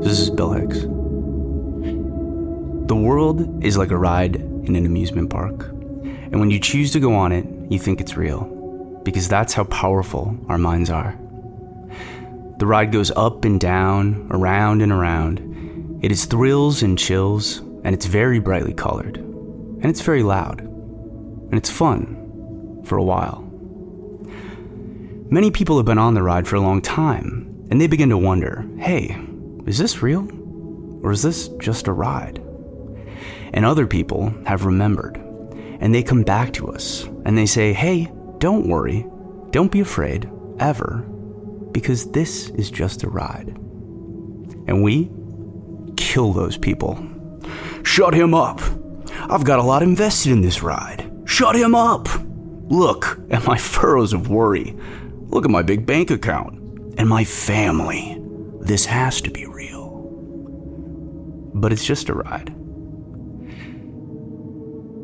This is Bill Hicks. The world is like a ride in an amusement park. And when you choose to go on it, you think it's real. Because that's how powerful our minds are. The ride goes up and down, around and around. It is thrills and chills, and it's very brightly colored. And it's very loud. And it's fun for a while. Many people have been on the ride for a long time, and they begin to wonder, hey, is this real? Or is this just a ride? And other people have remembered, and they come back to us, and they say, hey, don't worry, don't be afraid, ever, because this is just a ride. And we kill those people. Shut him up! I've got a lot invested in this ride. Shut him up! Look at my furrows of worry. Look at my big bank account. And my family. This has to be real. But it's just a ride.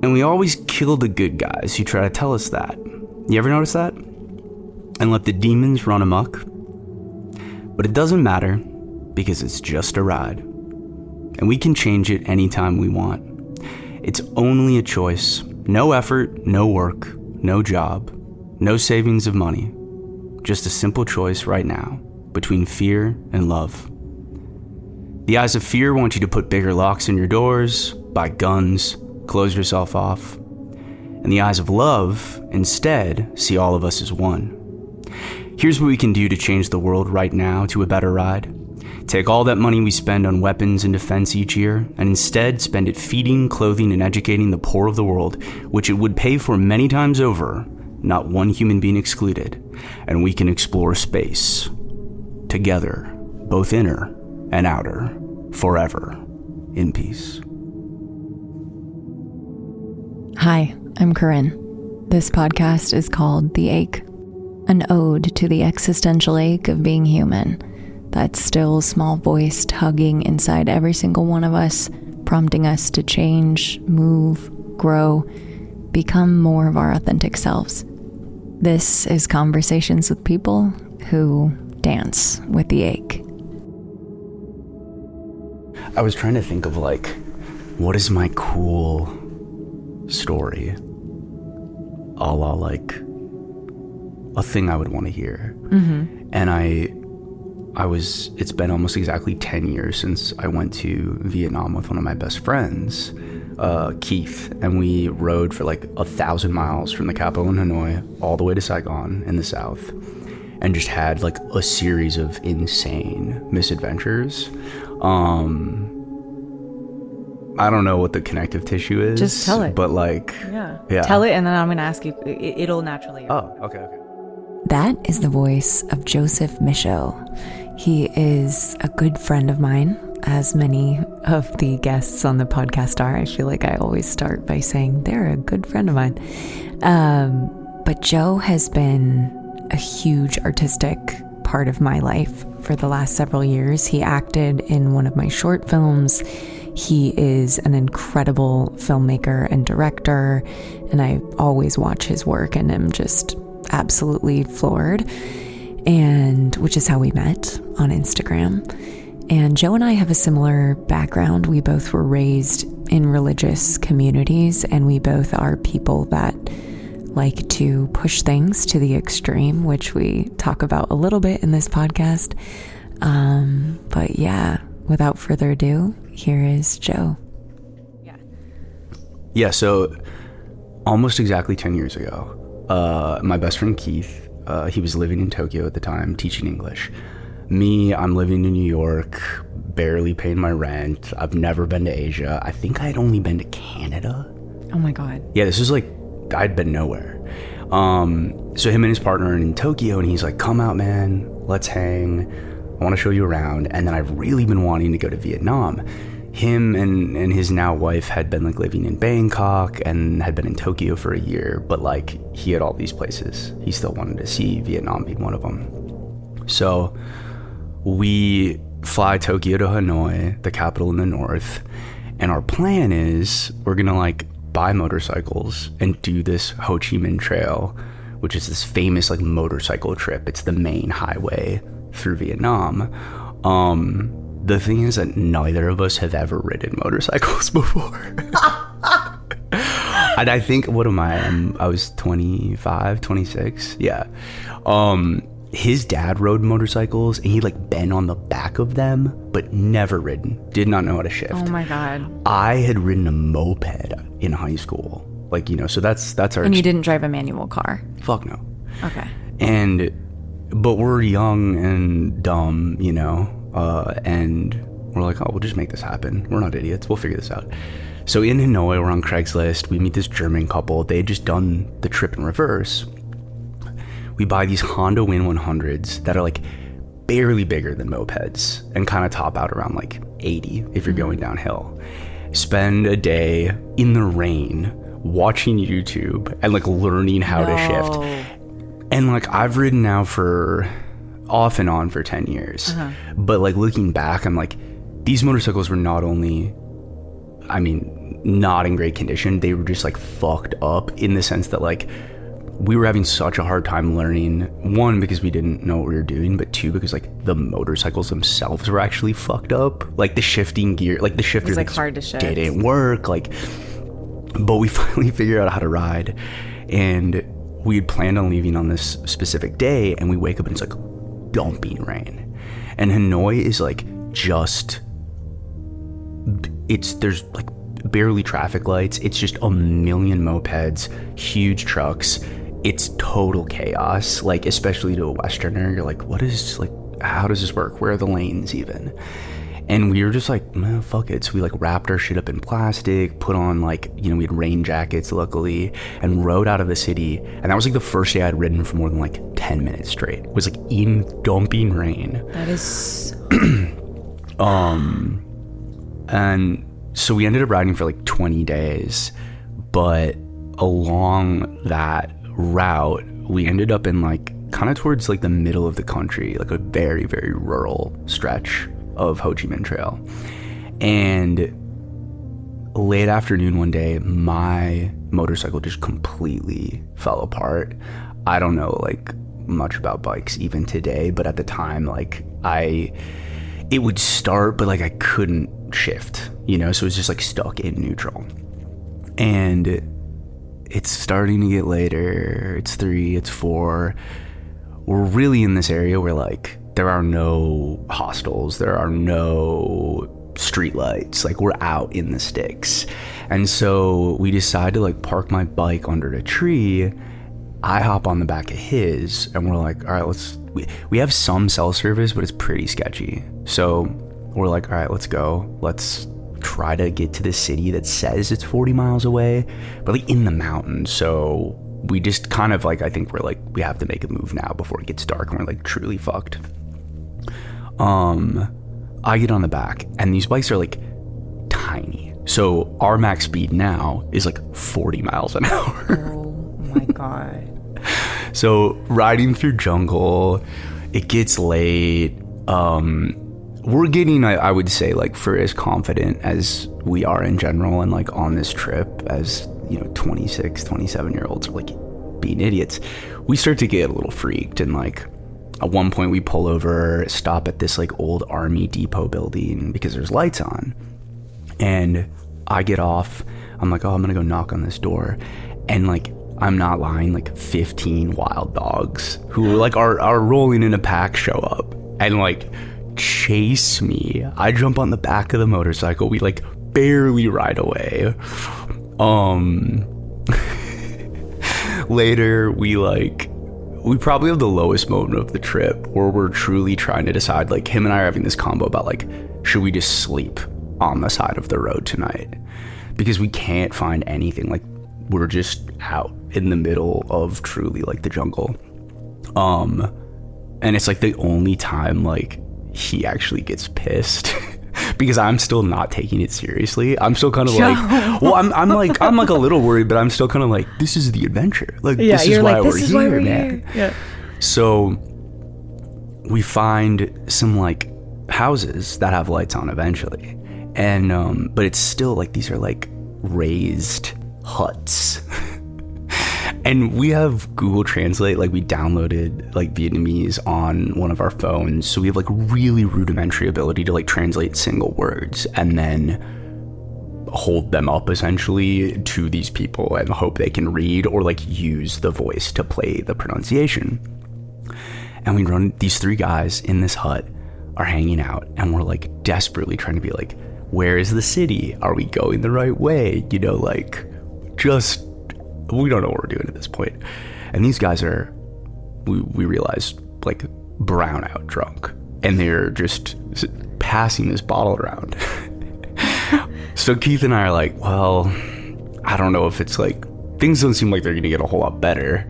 And we always kill the good guys who try to tell us that. You ever notice that? And let the demons run amok? But it doesn't matter, because it's just a ride. And we can change it anytime we want. It's only a choice. No effort, no work, no job, no savings of money. Just a simple choice right now between fear and love. The eyes of fear want you to put bigger locks in your doors, buy guns, close yourself off. And the eyes of love, instead, see all of us as one. Here's what we can do to change the world right now to a better ride. Take all that money we spend on weapons and defense each year, and instead spend it feeding, clothing, and educating the poor of the world, which it would pay for many times over, not one human being excluded, and we can explore space. Together, both inner and outer, forever, in peace. Hi, I'm Corrin. This podcast is called The Ache, an ode to the existential ache of being human. That still small voice tugging inside every single one of us, prompting us to change, move, grow, become more of our authentic selves. This is conversations with people who dance with the ache. I was trying to think of what is my cool story? A la a thing I would want to hear. Mm-hmm. And it's been almost exactly 10 years since I went to Vietnam with one of my best friends, Keith, and we rode for 1,000 miles from the capital in Hanoi all the way to Saigon in the south, and just had a series of insane misadventures. I don't know what the connective tissue is. Just tell it. But yeah. Tell it, and then I'm going to ask you. It'll naturally. Oh, okay. That is the voice of Joseph Mischo. He is a good friend of mine, as many of the guests on the podcast are. I feel like I always start by saying they're a good friend of mine. But Joe has been a huge artistic part of my life for the last several years. He acted in one of my short films. He is an incredible filmmaker and director, and I always watch his work and am just absolutely floored, and which is how we met on Instagram. And Joe and I have a similar background. We both were raised in religious communities, and we both are people that like to push things to the extreme, which we talk about a little bit in this podcast. But yeah, without further ado, here is Joe. Yeah, so almost exactly 10 years ago, my best friend Keith, he was living in Tokyo at the time, teaching English. Me, I'm living in New York, barely paying my rent. I've never been to Asia. I think I'd only been to Canada. Oh my God. Yeah, this was I'd been nowhere. So him and his partner are in Tokyo, and he's like, come out, man, let's hang. I want to show you around. And then I've really been wanting to go to Vietnam. Him and his now wife had been living in Bangkok and had been in Tokyo for a year, but he had all these places he still wanted to see, Vietnam being one of them. So we fly Tokyo to Hanoi, the capital in the north, and our plan is we're gonna buy motorcycles and do this Ho Chi Minh Trail, which is this famous motorcycle trip. It's the main highway through Vietnam. The thing is that neither of us have ever ridden motorcycles before. And I think, what am I? I was 25, 26. Yeah. His dad rode motorcycles and he like been on the back of them, but never ridden. Did not know how to shift. Oh my God. I had ridden a moped in high school. Like, you know, so that's our... And you didn't drive a manual car? Fuck no. Okay. But we're young and dumb, you know, and we're like, oh, we'll just make this happen. We're not idiots. We'll figure this out. So in Hanoi, we're on Craigslist. We meet this German couple. They had just done the trip in reverse. We buy these Honda Win 100s that are like barely bigger than mopeds and kind of top out around like 80 if you're going downhill. Spend a day in the rain watching YouTube and like learning how to shift. And like I've ridden now for off and on for 10 years. But like looking back, I'm like, these motorcycles were not only, I mean, not in great condition, they were just like fucked up in the sense that like we were having such a hard time learning, one, because we didn't know what we were doing, but two, because like the motorcycles themselves were actually fucked up. Like the shifting gear, like the shifter, it was like hard to shift, didn't work. Like, but we finally figured out how to ride, and we had planned on leaving on this specific day, and we wake up and it's like dumping rain, and Hanoi is like just, there's like barely traffic lights. It's just a million mopeds, huge trucks. It's total chaos, like especially to a Westerner. You're like, what is, like, how does this work? Where are the lanes even? And we were just like, man, fuck it. So we like wrapped our shit up in plastic, put on like, you know, we had rain jackets luckily, and rode out of the city. And that was like the first day I'd ridden for more than like 10 minutes straight. It was like in dumping rain. That is and so we ended up riding for like 20 days, but along that route, we ended up in like kind of towards like the middle of the country, like a very, very rural stretch of Ho Chi Minh Trail. And late afternoon one day, my motorcycle just completely fell apart. I don't know like much about bikes even today, but at the time, like it would start, but like I couldn't shift, you know, so it was just like stuck in neutral. And it's starting to get later. It's 3, it's 4. We're really in this area where like there are no hostels, there are no street lights, like we're out in the sticks. And so we decide to like park my bike under a tree. I hop on the back of his, and we're like, all right, we have some cell service, but it's pretty sketchy. So we're like, all right, let's go. Let's try to get to the city that says it's 40 miles away, but like in the mountains. So we just kind of like, I think we're like, we have to make a move now before it gets dark and we're like truly fucked. I get on the back, and these bikes are like tiny. So our max speed now is like 40 miles an hour. Oh my God. So riding through jungle, it gets late. We're getting, I would say, like, for as confident as we are in general and like on this trip as, you know, 26, 27-year-olds are like being idiots, we start to get a little freaked. And like at one point we pull over, stop at this like old army depot building because there's lights on, and I get off. I'm like, oh, I'm gonna go knock on this door, and like, I'm not lying, like 15 wild dogs who like are rolling in a pack show up and like chase me. I jump on the back of the motorcycle. We like barely ride away. Later, we probably have the lowest moment of the trip where we're truly trying to decide, like, him and I are having this combo about like, should we just sleep on the side of the road tonight? Because we can't find anything. Like, we're just out in the middle of truly like the jungle. And it's like the only time like he actually gets pissed because I'm still not taking it seriously. I'm still kind of like, well, I'm like a little worried, but I'm still kind of like, this is the adventure. Like, yeah, this is why like, we're here, man. Yeah. So we find some like houses that have lights on eventually. And, but it's still like, these are like raised huts. And we have Google Translate, like we downloaded like Vietnamese on one of our phones, so we have like really rudimentary ability to like translate single words and then hold them up essentially to these people and hope they can read or like use the voice to play the pronunciation. And we run, these 3 guys in this hut are hanging out, and we're like desperately trying to be like, where is the city? Are we going the right way? You know, like just, we don't know what we're doing at this point. And these guys are, we realized, like brownout drunk, and they're just passing this bottle around. So Keith and I are like, well, I don't know if it's like, things don't seem like they're gonna get a whole lot better,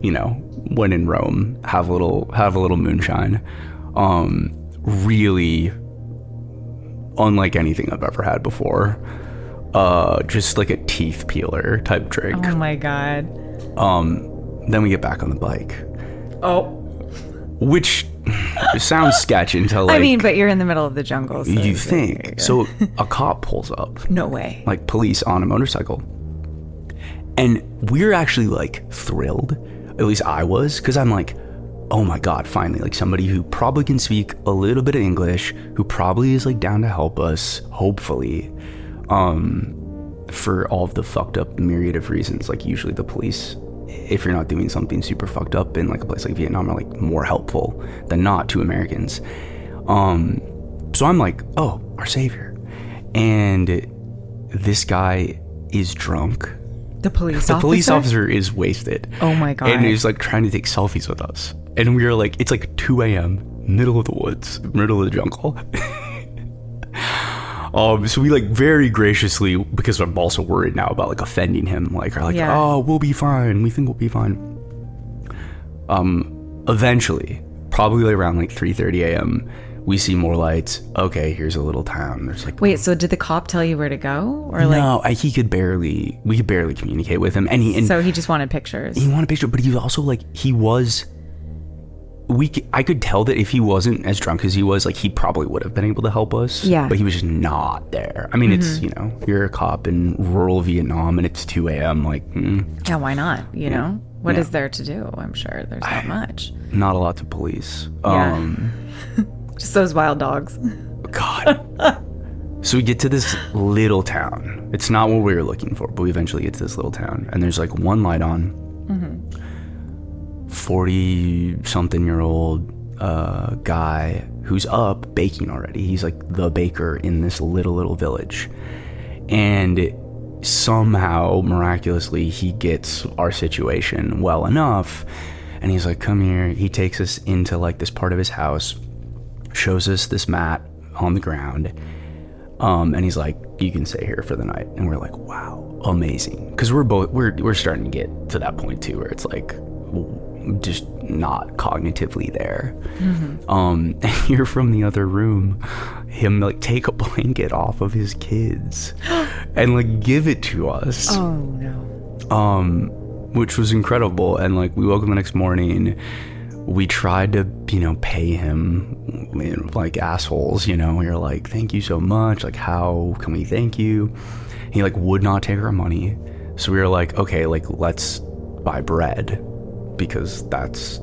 you know, when in Rome, have a little moonshine. Really unlike anything I've ever had before. Just like a teeth peeler type drink. Oh my God. Then we get back on the bike. Oh. Which sounds sketchy until like... I mean, but you're in the middle of the jungle. So you think. So a cop pulls up. No way. Like police on a motorcycle. And we're actually like thrilled. At least I was. Because I'm like, oh my God, finally. Like somebody who probably can speak a little bit of English. Who probably is like down to help us. Hopefully. For all of the fucked up myriad of reasons. Like usually the police, if you're not doing something super fucked up in like a place like Vietnam, are like more helpful than not to Americans. So I'm like, oh, our savior. And this guy is drunk. The police officer is wasted. Oh my God. And he's like trying to take selfies with us. And we are like, it's like 2 a.m., middle of the woods, middle of the jungle. So we like very graciously, because I'm also worried now about like offending him, like are like, oh, we'll be fine. We think we'll be fine. Eventually, probably around like 3:30 a.m., we see more lights. Okay, here's a little town. There's like, wait, so did the cop tell you where to go, or no? We could barely communicate with him, and so he just wanted pictures. He wanted pictures, but he was also like, I could tell that if he wasn't as drunk as he was, like he probably would have been able to help us. Yeah. But he was just not there. I mean, it's, you know, you're a cop in rural Vietnam and it's 2 a.m. Like, yeah, why not? You know, what is there to do? I'm sure there's not much. Not a lot to police. Just those wild dogs. God. So we get to this little town. It's not what we were looking for, but we eventually get to this little town, and there's like one light on. 40-something-year-old guy who's up baking already. He's like the baker in this little village. And somehow, miraculously, he gets our situation well enough. And he's like, come here. He takes us into like this part of his house, shows us this mat on the ground. And he's like, you can stay here for the night. And we're like, wow, amazing. Because we're starting to get to that point too, where it's like, just not cognitively there. And hear from the other room him like take a blanket off of his kids and like give it to us. Oh no. Which was incredible. And like we woke up the next morning, we tried to, you know, pay him, you know, like assholes, you know. We were like, thank you so much, like how can we thank you? He like would not take our money. So we were like, okay, like let's buy bread, because that's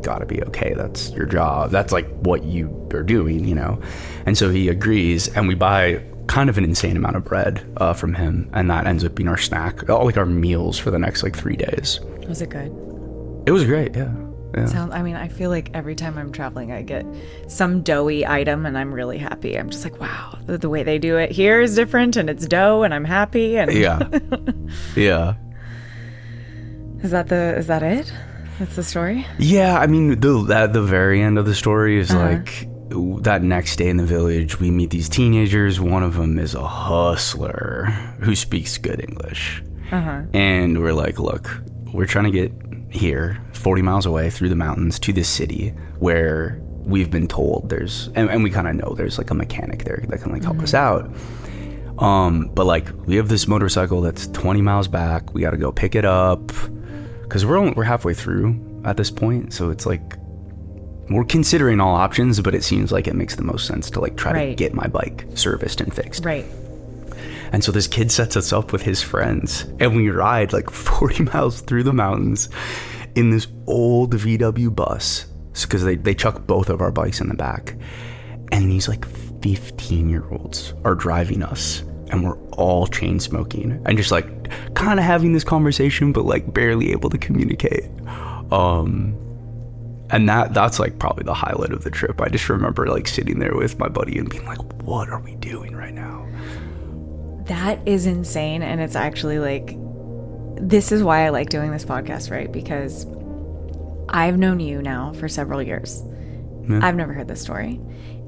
gotta be okay. That's your job. That's like what you are doing, you know? And so he agrees, and we buy kind of an insane amount of bread from him, and that ends up being our snack, like our meals for the next like 3 days. Was it good? It was great, yeah. I mean, I feel like every time I'm traveling, I get some doughy item, and I'm really happy. I'm just like, wow, the way they do it here is different, and it's dough, and I'm happy. And yeah. Is that it? That's the story? Yeah, I mean, the very end of the story is like that next day in the village, we meet these teenagers. One of them is a hustler who speaks good English. And we're like, look, we're trying to get here 40 miles away through the mountains to this city where we've been told there's, and we kind of know there's like a mechanic there that can like help us out. But like we have this motorcycle that's 20 miles back. We got to go pick it up. Because we're halfway through at this point, so it's like we're considering all options, but it seems like it makes the most sense to like try to get my bike serviced and fixed. Right. And so this kid sets us up with his friends, and we ride like 40 miles through the mountains in this old VW bus, because they chuck both of our bikes in the back. And these like 15-year-olds are driving us, and we're all chain smoking and just like kind of having this conversation, but like barely able to communicate. And that's like probably the highlight of the trip. I just remember like sitting there with my buddy and being like, what are we doing right now? That is insane. And it's actually like, this is why I like doing this podcast, right? Because I've known you now for several years. Yeah. I've never heard this story.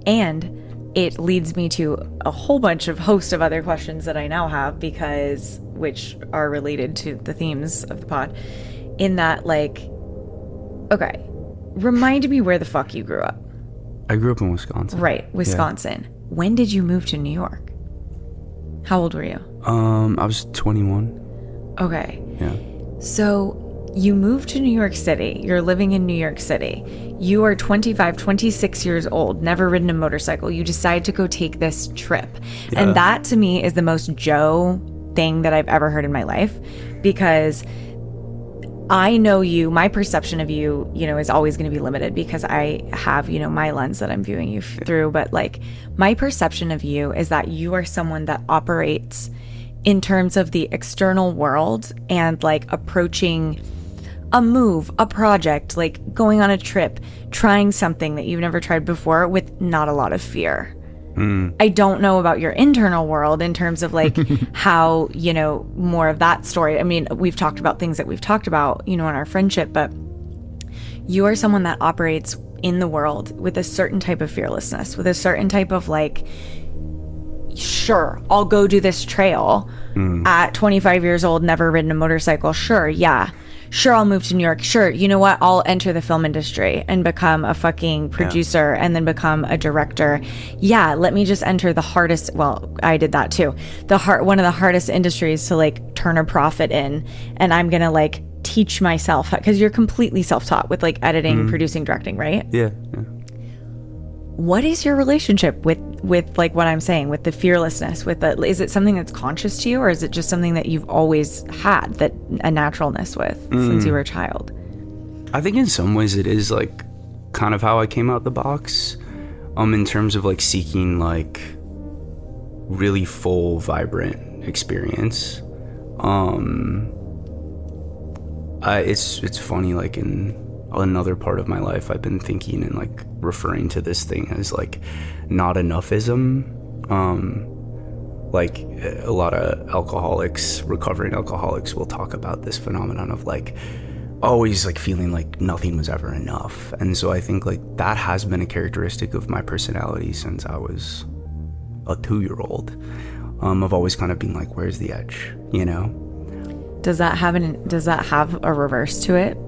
And it leads me to a whole bunch of host of other questions that I now have, because which are related to the themes of the pod, in that, like, okay, remind me where the fuck you grew up. I grew up in Wisconsin. Right, Wisconsin. Yeah. When did you move to New York? How old were you? I was 21. Okay. Yeah. So you moved to New York City. You're living in New York City. You are 25, 26 years old, never ridden a motorcycle. You decide to go take this trip. Yeah. And that to me is the most Joe thing that I've ever heard in my life, because I know you, my perception of you, you know, is always going to be limited because I have, you know, my lens that I'm viewing you through. But like, my perception of you is that you are someone that operates in terms of the external world and like approaching a move, a project, like going on a trip, trying something that you've never tried before with not a lot of fear. I don't know about your internal world in terms of like how, you know, more of that story. I mean, we've talked about things that we've talked about, you know, in our friendship, but you are someone that operates in the world with a certain type of fearlessness, with a certain type of like, sure, I'll go do this trail at 25 years old, never ridden a motorcycle. Sure. Yeah. Sure, I'll move to New York. Sure, you know what? I'll enter the film industry and become a fucking producer and then become a director. Yeah, let me just enter the hardest, well, I did that too. One of the hardest industries to like turn a profit in. And I'm going to like teach myself, because you're completely self-taught with like editing, producing, directing, right? Yeah. What is your relationship with like what I'm saying, with the fearlessness, with the, is it something that's conscious to you, or is it just something that you've always had that a naturalness with since you were a child? I think in some ways it is like kind of how I came out the box, in terms of like seeking like really full, vibrant experience. It's funny, like in another part of my life, I've been thinking and like referring to this thing as like not enoughism. Like a lot of alcoholics, recovering alcoholics, will talk about this phenomenon of like always like feeling like nothing was ever enough. And so I think like that has been a characteristic of my personality since I was a 2-year-old. I've always kind of been like, where's the edge, you know? Does that have a reverse to it?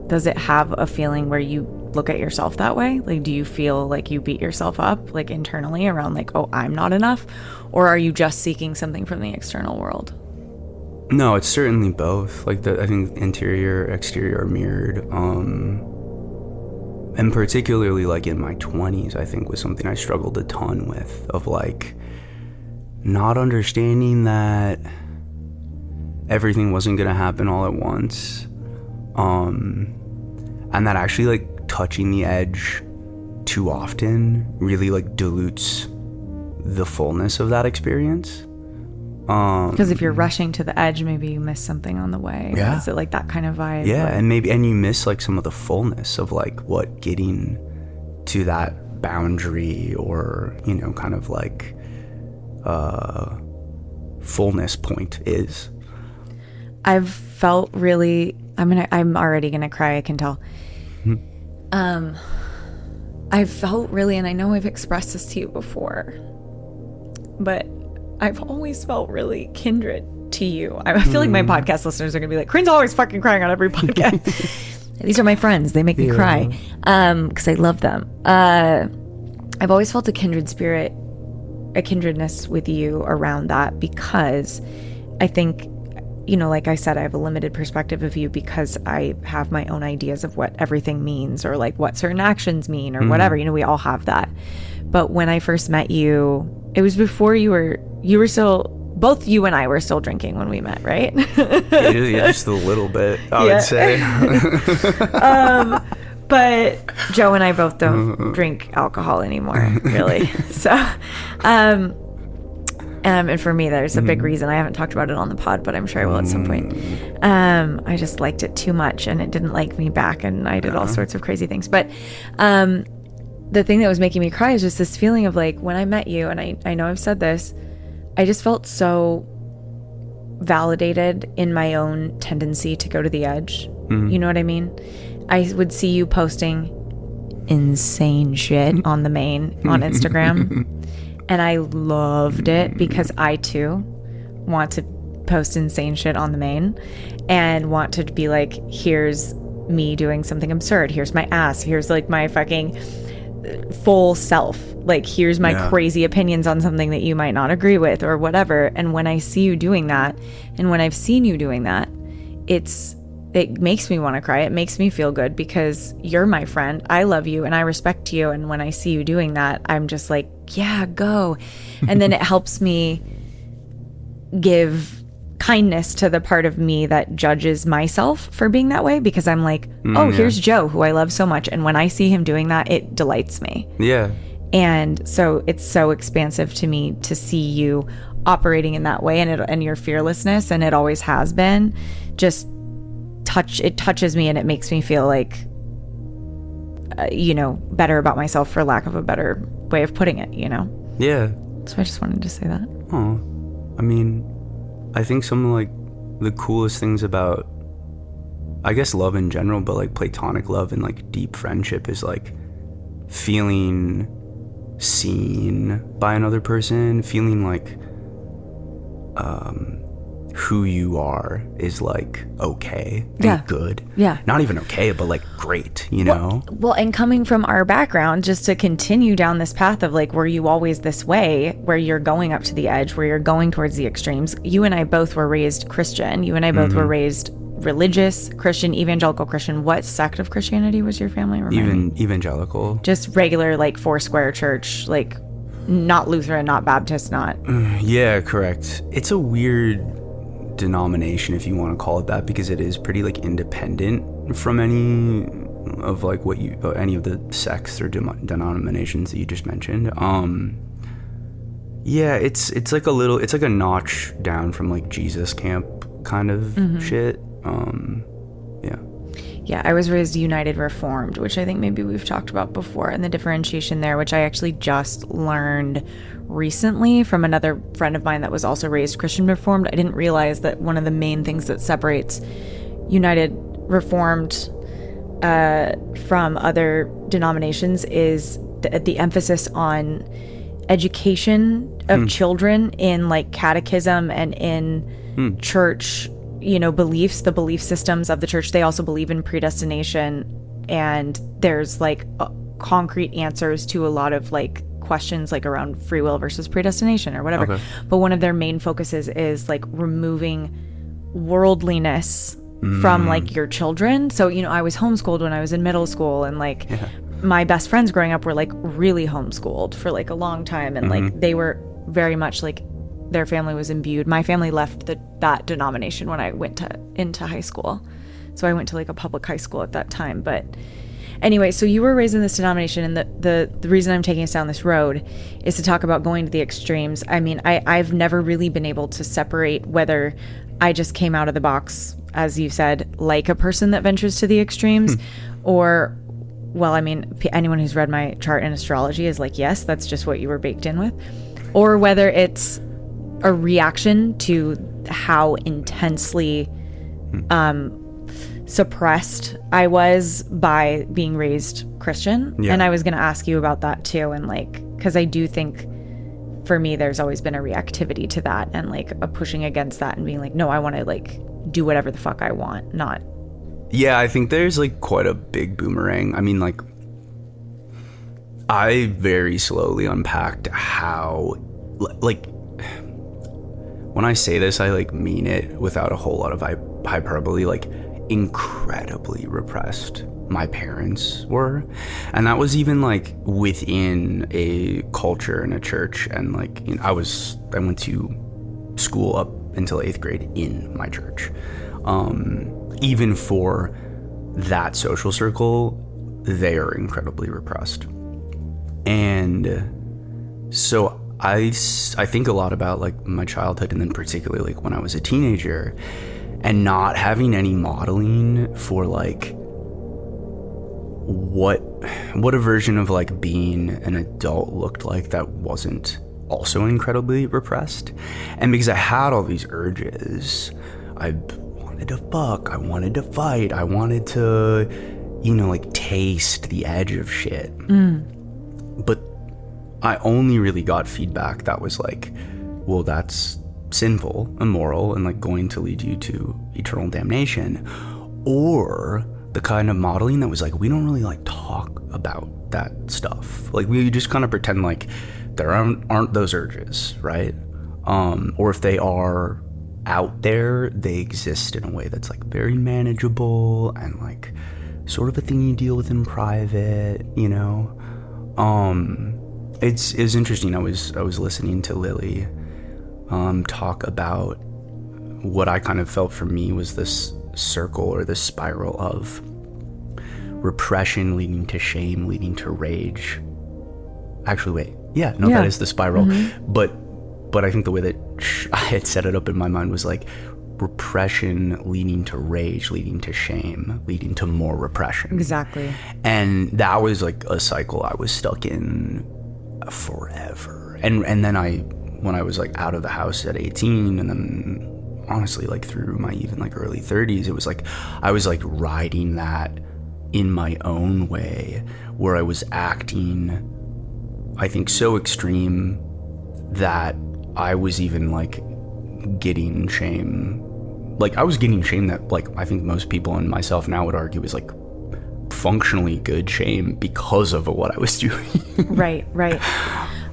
Does it have a feeling where you look at yourself that way? Like, do you feel like you beat yourself up like internally around like, oh, I'm not enough? Or are you just seeking something from the external world? No, it's certainly both. Like I think interior, exterior are mirrored. And particularly like in my 20s, I think was something I struggled a ton with, of like not understanding that everything wasn't going to happen all at once. And that actually like touching the edge too often really like dilutes the fullness of that experience. Because if you're rushing to the edge, maybe you miss something on the way. Yeah. Is it like that kind of vibe? Yeah, like, and you miss like some of the fullness of like what getting to that boundary, or, you know, kind of like fullness point is. I've felt really, I'm already gonna cry, I can tell. I've felt really, and I know I've expressed this to you before, but I've always felt really kindred to you. I feel like my podcast listeners are gonna be like, Corinne's always fucking crying on every podcast. These are my friends, they make me cry because I love them. I've always felt a kindred spirit, a kindredness with you around that, because I think, you know, like I said, I have a limited perspective of you because I have my own ideas of what everything means, or like what certain actions mean, or whatever, you know, we all have that. But when I first met you, it was before you were still both you and I were still drinking when we met, right? Yeah, just a little bit, I would say. But Joe and I both don't drink alcohol anymore, really. So, and for me, there's a big reason. I haven't talked about it on the pod, but I'm sure I will at some point. I just liked it too much, and it didn't like me back, and I did all sorts of crazy things. But the thing that was making me cry is just this feeling of like, when I met you, and I know I've said this, I just felt so validated in my own tendency to go to the edge. You know what I mean? I would see you posting insane shit on the main on Instagram, and I loved it because I too want to post insane shit on the main and want to be like, here's me doing something absurd, here's my ass, here's like my fucking full self, like here's my crazy opinions on something that you might not agree with or whatever. And when I see you doing that, and when I've seen you doing that, it makes me want to cry. It makes me feel good because you're my friend. I love you and I respect you. And when I see you doing that, I'm just like, yeah, go. And then it helps me give kindness to the part of me that judges myself for being that way, because I'm like, here's Joe, who I love so much. And when I see him doing that, it delights me. Yeah. And so it's so expansive to me to see you operating in that way, and your fearlessness, and it always has been, just it touches me, and it makes me feel like, better about myself, for lack of a better way of putting it, Yeah. So I just wanted to say that. Oh, I mean, I think some of like the coolest things about, I guess, love in general, but like platonic love and like deep friendship is like feeling seen by another person, feeling like who you are is like okay and good. Yeah. Not even okay, but like great, Well, and coming from our background, just to continue down this path of like, were you always this way, where you're going up to the edge, where you're going towards the extremes? You and I both were raised Christian. You and I both were raised religious Christian, evangelical Christian. What sect of Christianity was your family? Evangelical. Just regular, like Foursquare church, like not Lutheran, not Baptist, not. Yeah, correct. It's a weird denomination, if you want to call it that, because it is pretty like independent from any of like any of the sects or denominations that you just mentioned. Yeah, it's like a notch down from like Jesus camp kind of shit. Yeah, I was raised United Reformed, which I think maybe we've talked about before, and the differentiation there, which I actually just learned recently from another friend of mine that was also raised Christian Reformed. I didn't realize that one of the main things that separates United Reformed from other denominations is the emphasis on education of children in like catechism and in church beliefs, the belief systems of the church. They also believe in predestination, and there's like concrete answers to a lot of like questions like around free will versus predestination or whatever. Okay. But one of their main focuses is like removing worldliness from like your children. So, I was homeschooled when I was in middle school, and like my best friends growing up were like really homeschooled for like a long time, and like they were very much like their family was imbued. My family left that denomination when I went into high school. So I went to like a public high school at that time. But anyway, so you were raised in this denomination, and the reason I'm taking us down this road is to talk about going to the extremes. I mean, I've never really been able to separate whether I just came out of the box, as you said, like a person that ventures to the extremes, or, well, I mean, anyone who's read my chart in astrology is like, yes, that's just what you were baked in with, or whether it's a reaction to how intensely suppressed I was by being raised Christian. Yeah. And I was going to ask you about that too. And like, because I do think for me, there's always been a reactivity to that, and like a pushing against that and being like, no, I want to like do whatever the fuck I want, not. Yeah, I think there's like quite a big boomerang. I mean, like, I very slowly unpacked how, like, when I say this, I like mean it without a whole lot of hyperbole, like incredibly repressed my parents were. And that was even like within a culture in a church. And like, I went to school up until 8th grade in my church. Even for that social circle, they are incredibly repressed. And so I think a lot about like my childhood, and then particularly like when I was a teenager, and not having any modeling for like what a version of like being an adult looked like that wasn't also incredibly repressed. And because I had all these urges, I wanted to fuck, I wanted to fight, I wanted to, like taste the edge of shit. But I only really got feedback that was like, well, that's sinful, immoral, and like going to lead you to eternal damnation. Or the kind of modeling that was like, we don't really like talk about that stuff. Like we just kind of pretend like there aren't those urges, right? Or if they are out there, they exist in a way that's like very manageable and like sort of a thing you deal with in private, It's interesting. I was listening to Lily talk about what I kind of felt for me was this circle or this spiral of repression leading to shame, leading to rage. Actually, wait. Yeah, that is the spiral. Mm-hmm. But I think the way that I had set it up in my mind was like repression leading to rage, leading to shame, leading to more repression. Exactly. And that was like a cycle I was stuck in forever. And then when I was like out of the house at 18, and then honestly like through my even like early 30s, it was like I was like riding that in my own way, where I was acting, I think, so extreme that I was even like getting shame. Like I was getting shame that like I think most people and myself now would argue is like functionally good shame because of what I was doing. Right.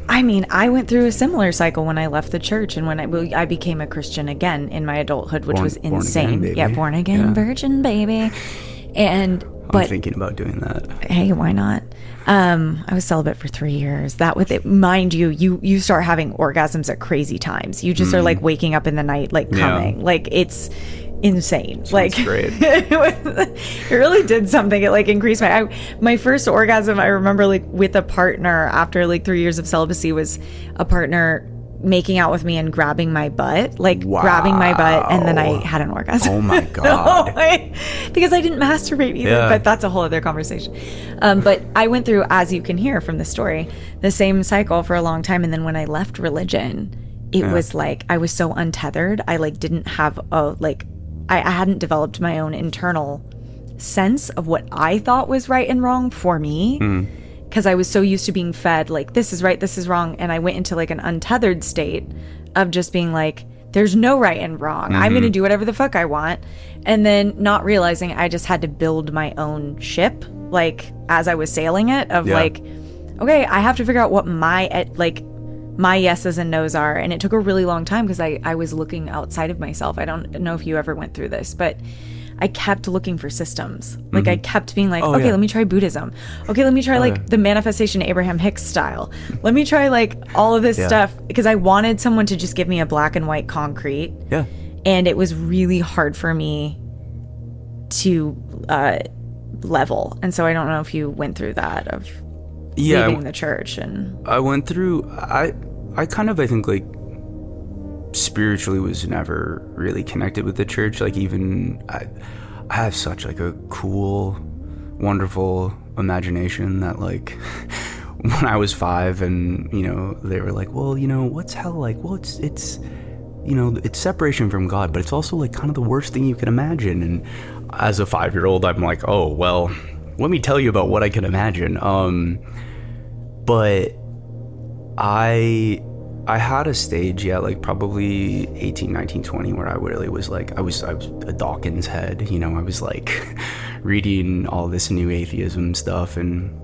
I mean, I went through a similar cycle when I left the church and when I became a Christian again in my adulthood, which was insane. Born again, born again virgin baby. And I'm thinking about doing that. Hey, why not? I was celibate for 3 years. That with it, mind you, you start having orgasms at crazy times. You just are like waking up in the night, like coming, like it's insane. Sounds like great. it really did something. It like increased my first orgasm. I remember like with a partner after like 3 years of celibacy was a partner making out with me and grabbing my butt, grabbing my butt, and then I had an orgasm. Oh my God. Because I didn't masturbate either, but that's a whole other conversation. But I went through, as you can hear from the story, the same cycle for a long time. And then when I left religion, it was like, I was so untethered. I like didn't have I hadn't developed my own internal sense of what I thought was right and wrong for me. Because I was so used to being fed like, this is right, this is wrong. And I went into like an untethered state of just being like, there's no right and wrong. I'm going to do whatever the fuck I want. And then not realizing I just had to build my own ship, like as I was sailing it, of like, okay, I have to figure out what my yeses and nos are. And it took a really long time because I was looking outside of myself. I don't know if you ever went through this, but I kept looking for systems. Like I kept being like, let me try Buddhism. Okay, let me try the manifestation Abraham Hicks style. Let me try like all of this stuff, because I wanted someone to just give me a black and white concrete. Yeah. And it was really hard for me to level. And so I don't know if you went through that of leaving the church. And I went through, I kind of, I think like spiritually was never really connected with the church. Like even I have such like a cool, wonderful imagination that like when I was 5 and they were like, well, what's hell like? Well, it's it's separation from God, but it's also like kind of the worst thing you can imagine. And as a 5-year-old, I'm like, oh well, let me tell you about what I can imagine. But I had a stage, like probably 18, 19, 20, where I really was like, I was a Dawkins head, I was like reading all this new atheism stuff, and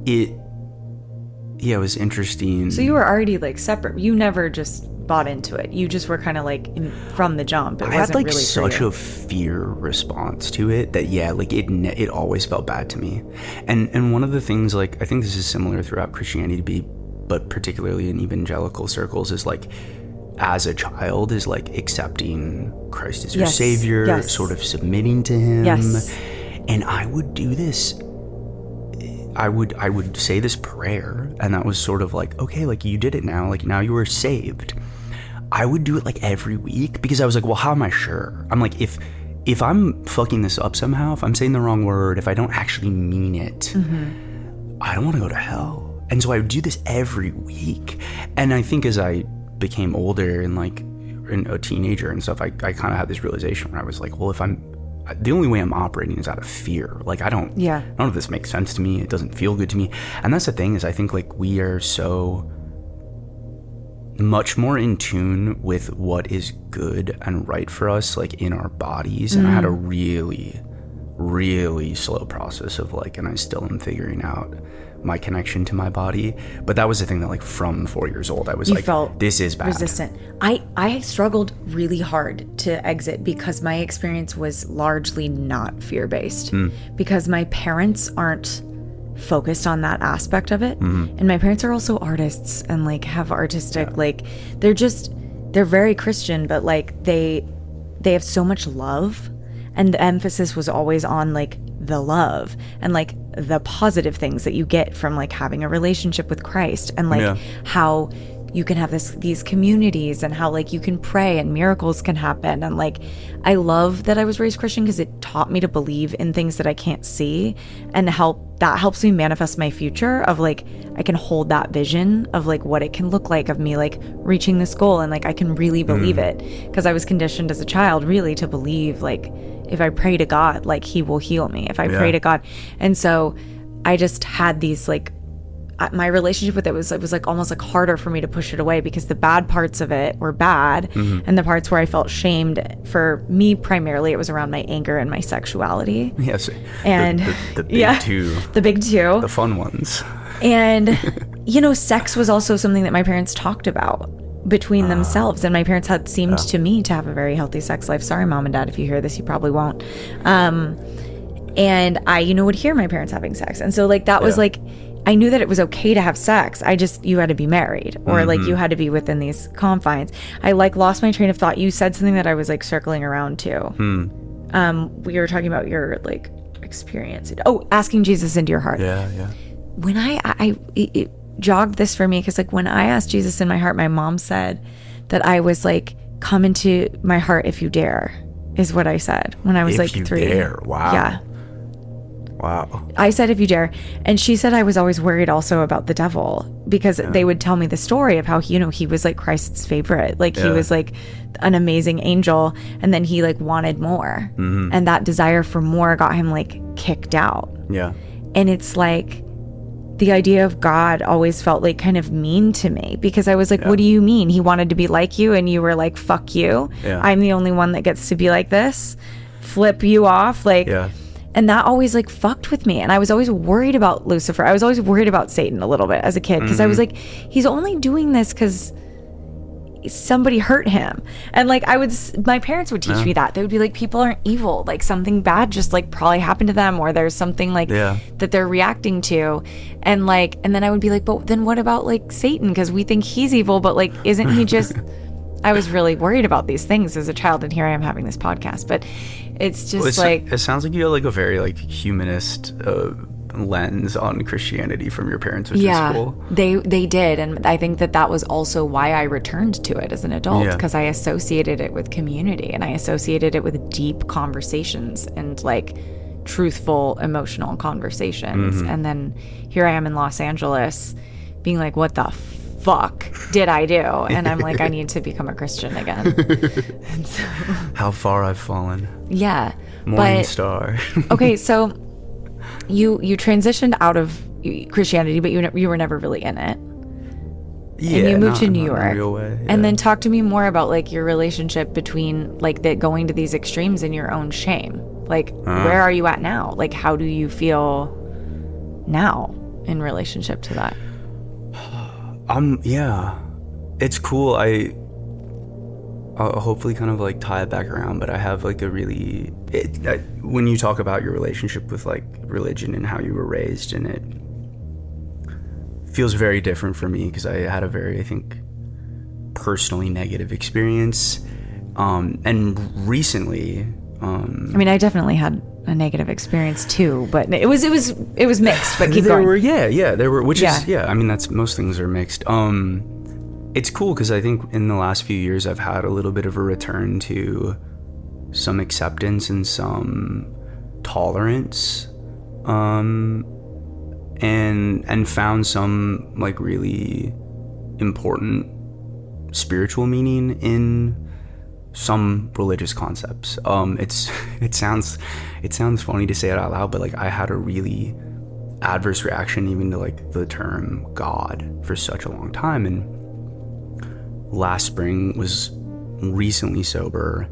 it was interesting. So you were already like separate. You never just bought into it. You just were kind of like from the jump. I had like really such a fear response to it that it always felt bad to me. And one of the things, like I think this is similar throughout Christianity, but particularly in evangelical circles, is like, as a child, is like accepting Christ as your savior, sort of submitting to him. And I would do this. I would say this prayer, and that was sort of like, okay, like you did it now, like now you are saved. I would do it like every week, because I was like, well, how am I sure? I'm like, if I'm fucking this up somehow, if I'm saying the wrong word, if I don't actually mean it, I don't want to go to hell. And so I would do this every week. And I think as I became older and like a teenager and stuff, I kind of had this realization where I was like, well, the only way I'm operating is out of fear. Like, none of this makes sense to me. It doesn't feel good to me. And that's the thing, is I think like we are so much more in tune with what is good and right for us, like in our bodies. And I had a really, really slow process of like, and I still am figuring out my connection to my body. But that was the thing that like from 4 years old, I was like, this is bad. Resistant. I struggled really hard to exit because my experience was largely not fear-based, because my parents aren't focused on that aspect of it. And my parents are also artists and like have artistic, like they're very Christian, but like they have so much love, and the emphasis was always on like the love and like the positive things that you get from like having a relationship with Christ, and like how you can have these communities, and how like you can pray and miracles can happen. And like, I love that I was raised Christian, because it taught me to believe in things that I can't see, and that helps me manifest my future of like, I can hold that vision of like what it can look like of me like reaching this goal, and like I can really believe it, because I was conditioned as a child really to believe like, if I pray to God, like he will heal me if I pray to God. And so I just had these like, my relationship with it was like almost like harder for me to push it away, because the bad parts of it were bad, and the parts where I felt shamed, for me primarily it was around my anger and my sexuality. Yes. And the big two. The big two. The fun ones. And sex was also something that my parents talked about between themselves, and my parents had seemed to me to have a very healthy sex life. Sorry, Mom and Dad, if you hear this, you probably won't. And I would hear my parents having sex, and so like that was like, I knew that it was okay to have sex. You had to be married, or like you had to be within these confines. I like lost my train of thought. You said something that I was like circling around to. We were talking about your like experience. Asking Jesus into your heart. Yeah. When it jogged this for me, because like when I asked Jesus in my heart, my mom said that I was like, come into my heart if you dare, is what I said when I was like 3. If you dare. Wow. Yeah. Wow. I said, if you dare. And she said I was always worried also about the devil, because they would tell me the story of how he was like Christ's favorite. Like he was like an amazing angel, and then he like wanted more. And that desire for more got him like kicked out. Yeah. And it's like, the idea of God always felt like kind of mean to me, because I was like, what do you mean? He wanted to be like you, and you were like, fuck you. I'm the only one that gets to be like this. Flip you off. Like, and that always like fucked with me. And I was always worried about Lucifer. I was always worried about Satan a little bit as a kid, because I was like, he's only doing this because somebody hurt him. And like my parents would teach me that. They would be like, people aren't evil, like something bad just like probably happened to them, or there's something like that they're reacting to. And like, and then I would be like, but then what about like Satan, because we think he's evil, but like isn't he just I was really worried about these things as a child, and here I am having this podcast. But it's just it sounds like you have like a very like humanist lens on Christianity from your parents, which is cool. They did, and I think that was also why I returned to it as an adult, because I associated it with community, and I associated it with deep conversations and like truthful emotional conversations. And then here I am in Los Angeles being like, what the fuck did I do? And I'm like, I need to become a Christian again. And so, how far I've fallen. Yeah. Morning star. Okay, so you transitioned out of Christianity, but you were never really in it. Yeah, and you moved to New York. In a real way, and then talk to me more about like your relationship between like that, going to these extremes in your own shame. Like, where are you at now? Like, how do you feel now in relationship to that? Yeah, it's cool. I'll hopefully kind of like tie it back around, but I have like a really, when you talk about your relationship with like religion and how you were raised in it, feels very different for me because I had a very, I think, personally negative experience. And recently, I mean, I definitely had a negative experience too, but it was mixed. But keep going. There were, which is, I mean, that's, most things are mixed. It's cool because I think in the last few years I've had a little bit of a return to some acceptance and some tolerance, and found some like really important spiritual meaning in some religious concepts. It sounds funny to say it out loud, but like I had a really adverse reaction even to like the term God for such a long time, and last spring was recently sober,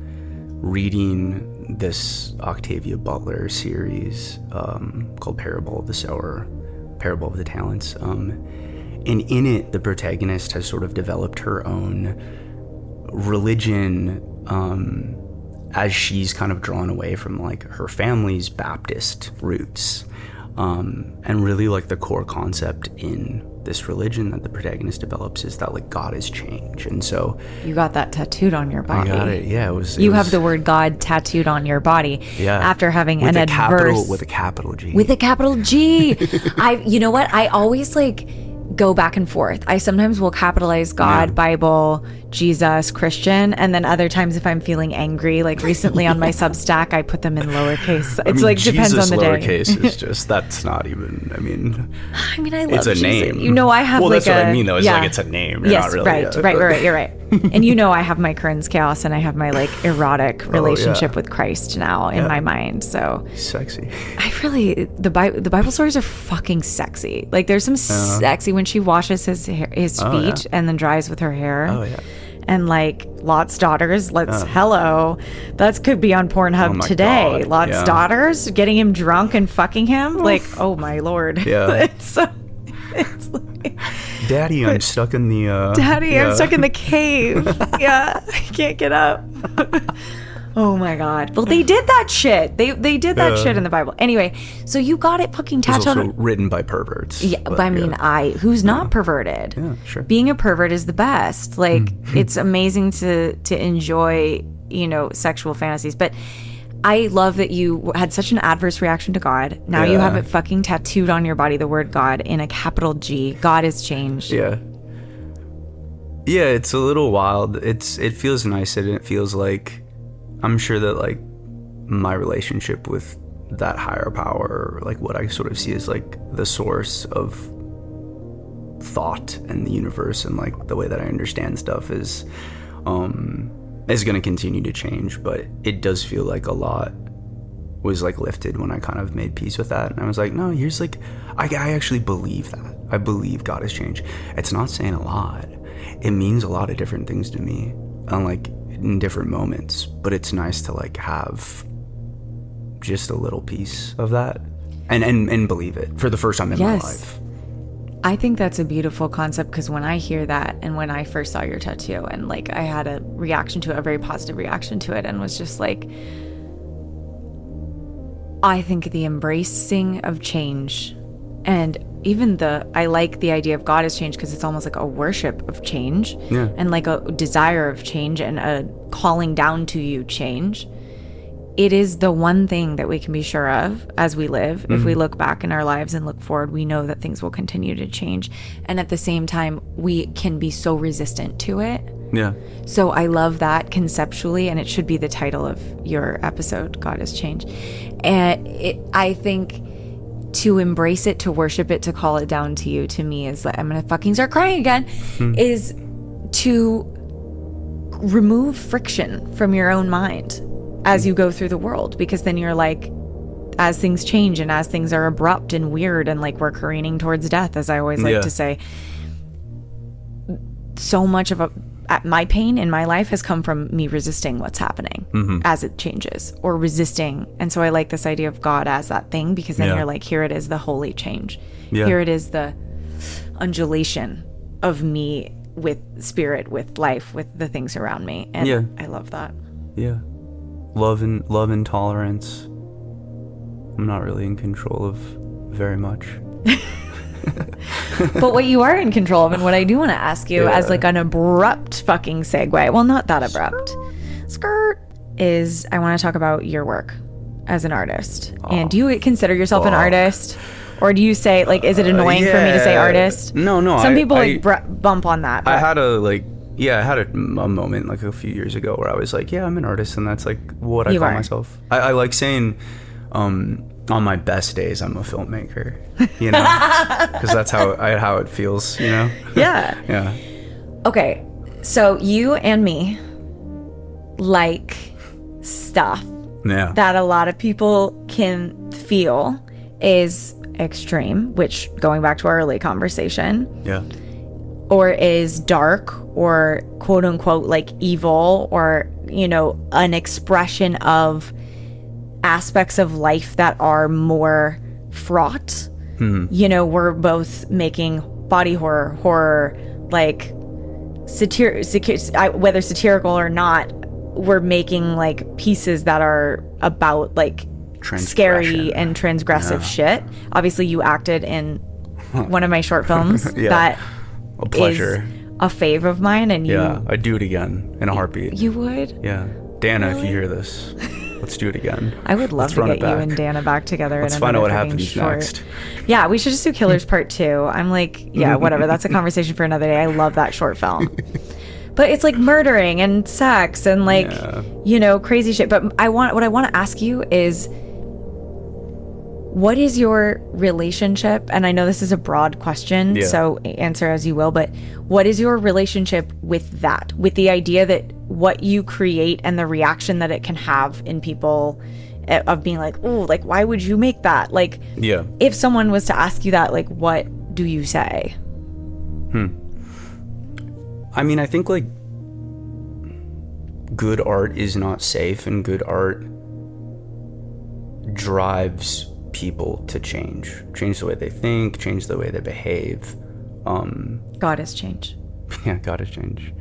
reading this Octavia Butler series called Parable of the Sower, Parable of the Talents, and in it the protagonist has sort of developed her own religion as she's kind of drawn away from like her family's Baptist roots, and really like the core concept in this religion that the protagonist develops is that like God is change. And so you got that tattooed on your body. I got it. Yeah, you have the word God tattooed on your body. Yeah, after having with an adverse with a capital G. With a capital G. You know what? I always like go back and forth. I sometimes will capitalize God, Bible, Jesus, Christian, and then other times if I'm feeling angry, like recently on my Substack, I put them in lowercase. It's like depends on the day. Lowercase is just, that's not even, I mean, I love it's a Jesus. name. You know, I have well, like that's what I mean though. It's like it's a name. You're yes, not really, right. You're right. And you know, I have my Corrin's chaos and I have my like erotic relationship with Christ now in my mind. So sexy. I really, the Bible stories are fucking sexy. Like there's some sexy when she washes his feet and then dries with her hair. Oh yeah. And like Lot's daughters, hello, that could be on Pornhub today. God. Lot's daughters getting him drunk and fucking him. Like, oh my Lord. Yeah. it's like, Daddy, I'm stuck in the I'm stuck in the cave. I can't get up. Oh my God. Well, they did that shit. They did that shit in the Bible. Anyway, so you got it fucking tattooed. It's also written by perverts. Yeah, but I mean, who's not perverted? Yeah, sure. Being a pervert is the best. Like, it's amazing to enjoy, sexual fantasies. But I love that you had such an adverse reaction to God. Now you have it fucking tattooed on your body, the word God in a capital G. God has changed. Yeah. Yeah, it's a little wild. It feels nice, and it feels like I'm sure that like my relationship with that higher power, like what I sort of see as like the source of thought and the universe and like the way that I understand stuff is going to continue to change. But it does feel like a lot was like lifted when I kind of made peace with that, and I was like, no, here's like I actually believe that. I believe God has changed. It's not saying a lot. It means a lot of different things to me, and like in different moments, but it's nice to like have just a little piece of that and believe it for the first time in my life. I think that's a beautiful concept, because when I hear that, and when I first saw your tattoo, and like I had a reaction to it, a very positive reaction to it, and was just like, I think the embracing of change, and even I like the idea of God has changed, because it's almost like a worship of change, and like a desire of change and a calling down to you change. It is the one thing that we can be sure of as we live. If we look back in our lives and look forward, we know that things will continue to change. And at the same time, we can be so resistant to it. Yeah. So I love that conceptually, and it should be the title of your episode, God has changed. And I think to embrace it, to worship it, to call it down to you, to me is like, I'm gonna fucking start crying again, is to remove friction from your own mind as you go through the world, because then you're like, as things change and as things are abrupt and weird and like we're careening towards death, as I always like to say, so much of my pain in my life has come from me resisting what's happening as it changes, or resisting. And so I like this idea of God as that thing, because then you're like, here it is, the holy change. Here it is, the undulation of me with spirit, with life, with the things around me. And I love that. Yeah. Love and tolerance. I'm not really in control of very much. But what you are in control of, and what I do want to ask you as like an abrupt fucking segue, well, not that abrupt, skirt, is I want to talk about your work as an artist. And do you consider yourself an artist? Or do you say, like, is it annoying for me to say artist? No. Some people bump on that. But. I had a moment like a few years ago where I was like, yeah, I'm an artist, and that's like what I call myself. I like saying, on my best days, I'm a filmmaker, you know, because that's how it feels, you know. Yeah. Yeah. Okay, so you and me like stuff that a lot of people can feel is extreme, which, going back to our early conversation, or is dark, or quote unquote like evil, or, you know, an expression of aspects of life that are more fraught. You know, we're both making body horror, like whether satirical or not, we're making like pieces that are about like scary and transgressive shit. Obviously, you acted in one of my short films that a pleasure, is a fave of mine, and I'd do it again in a heartbeat. You would? Yeah, Dana, if you hear this, let's do it again. I would love to get you and Dana back together. Let's find out what happens next. Yeah, we should just do Killers Part 2. I'm like, yeah, whatever. That's a conversation for another day. I love that short film. But it's like murdering and sex and like, you know, crazy shit. But what I want to ask you is, what is your relationship? And I know this is a broad question, so answer as you will, but what is your relationship with that? With the idea that what you create and the reaction that it can have in people of being like, oh, like, why would you make that? Like, if someone was to ask you that, like, what do you say? I mean, I think like good art is not safe, and good art drives people to change the way they think, change the way they behave. God has changed. Yeah, God has changed.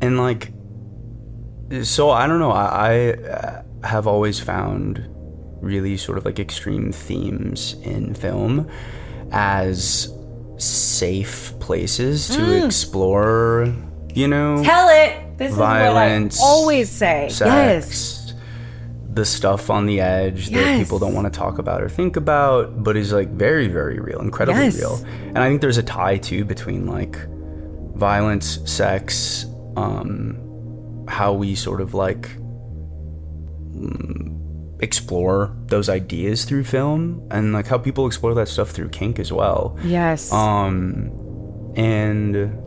And like, so I don't know, I have always found really sort of like extreme themes in film as safe places to explore, you know, tell it. This violence, is what I always say. Sex, the stuff on the edge that people don't want to talk about or think about, but is like very, very real, incredibly real. And I think there's a tie too between like violence, sex, how we sort of like explore those ideas through film, and like how people explore that stuff through kink as well. And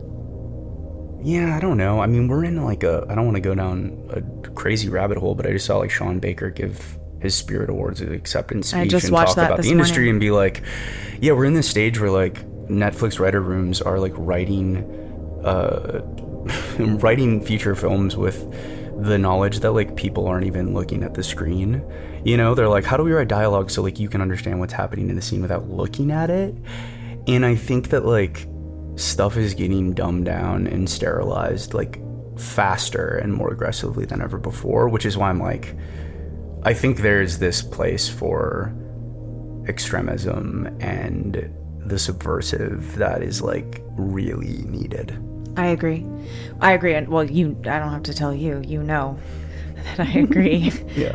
yeah, I don't know. I mean, we're in like I don't want to go down a crazy rabbit hole, but I just saw like Sean Baker give his Spirit Awards acceptance speech and talk about the industry and be like, yeah, we're in this stage where like Netflix writer rooms are like writing feature films with the knowledge that like people aren't even looking at the screen. You know, they're like, how do we write dialogue so like you can understand what's happening in the scene without looking at it? And I think that like stuff is getting dumbed down and sterilized like faster and more aggressively than ever before, which is why I'm like, I think there's this place for extremism and the subversive that is like really needed. I agree. And well, I don't have to tell you, you know that I agree.